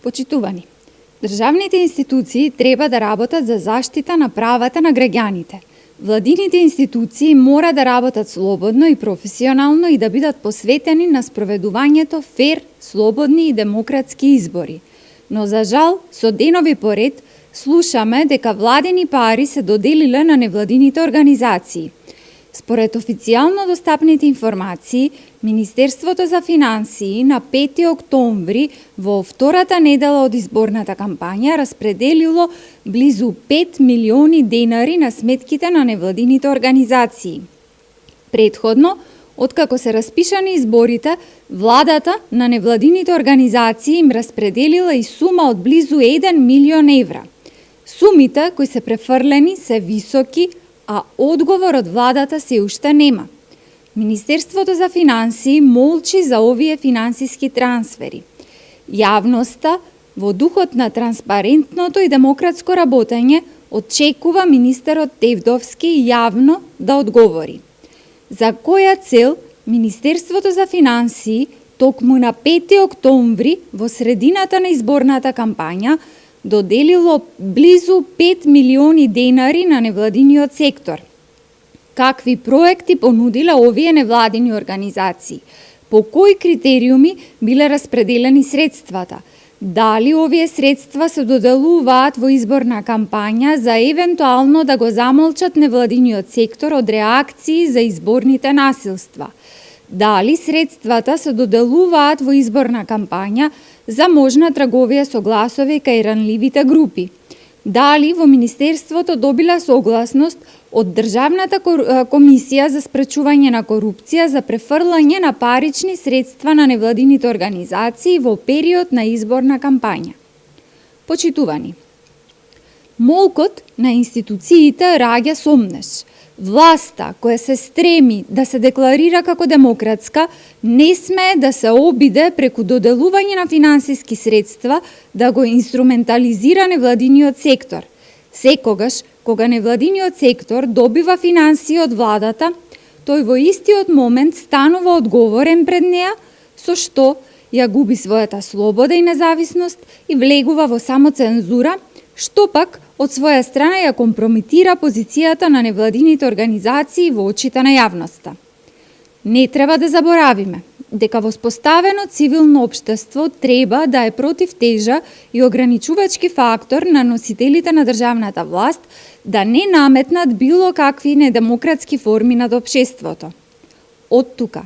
Почитувани, државните институции треба да работат за заштита на правата на граѓаните. Владините институции мора да работат слободно и професионално и да бидат посветени на спроведувањето фер, слободни и демократски избори. Но за жал, со денови поред, слушаме дека владени пари се доделиле на невладините организации. Според официјално достапните информации, Министерството за финансии на 5 октомври во втората недела од изборната кампања распределило близу 5 милиони денари на сметките на невладините организации. Предходно, откако се распишани изборите, владата на невладините организации им распределила и сума од близу 1 милион евра. Сумите кои се префрлени се високи, а одговор од владата се уште нема. Министерството за финансии молчи за овие финансиски трансфери. Јавноста, во духот на транспарентното и демократско работење, очекува министерот Тевдовски јавно да одговори. За која цел Министерството за финансии токму на 5 октомври во средината на изборната кампања доделило близу 5 милиони денари на невладиниот сектор? Какви проекти понудиле овие невладини организации? По кои критериуми биле распределени средствата? Дали овие средства се доделуваат во изборна кампања за евентуално да го замолчат невладиниот сектор од реакции за изборните насилства? Дали средствата се доделуваат во изборна кампања за можна трговија со гласови кај ранливите групи? Дали во Министерството добила согласност од Државната комисија за спречување на корупција за префрлање на парични средства на невладините организации во период на изборна кампања? Почитувани, молкот на институциите раѓа сомнеш. Власта, која се стреми да се декларира како демократска, не смее да се обиде преку доделување на финансиски средства да го инструментализира невладиниот сектор. Секогаш, кога невладиниот сектор добива финансии од владата, тој во истиот момент станува одговорен пред неа, со што ја губи својата слобода и независност и влегува во самоцензура, што пак од своја страна ја компрометира позицијата на невладините организации во очите на јавноста. Не треба да заборавиме дека воспоставено цивилно општество треба да е противтежа и ограничувачки фактор на носителите на државната власт да не наметнат било какви недемократски форми над општеството. Од тука,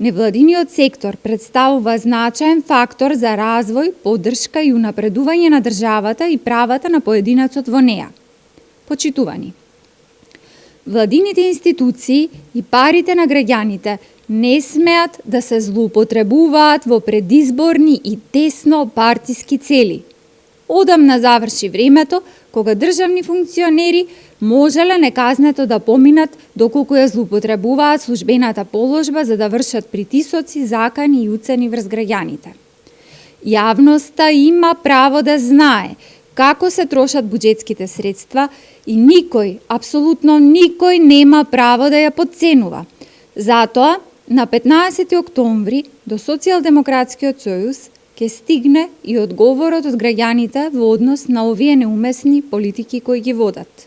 невладиниот сектор представува значаен фактор за развој, поддршка и унапредување на државата и правата на поединецот во неа. Почитувани, владините институции и парите на граѓаните не смеат да се злоупотребуваат во предизборни и тесно партиски цели. Одамна заврши времето кога државни функционери можеле неказнето да поминат доколку ја злоупотребуваат службената положба за да вршат притисоци, закани и уцени врз граѓаните. Јавноста има право да знае како се трошат буџетските средства и никој, апсолутно никој нема право да ја подценува. Затоа, на 15 октомври до Социјалдемократскиот сојуз ќе стигне и одговорот од граѓаните во однос на овие неумесни политики кои ги водат.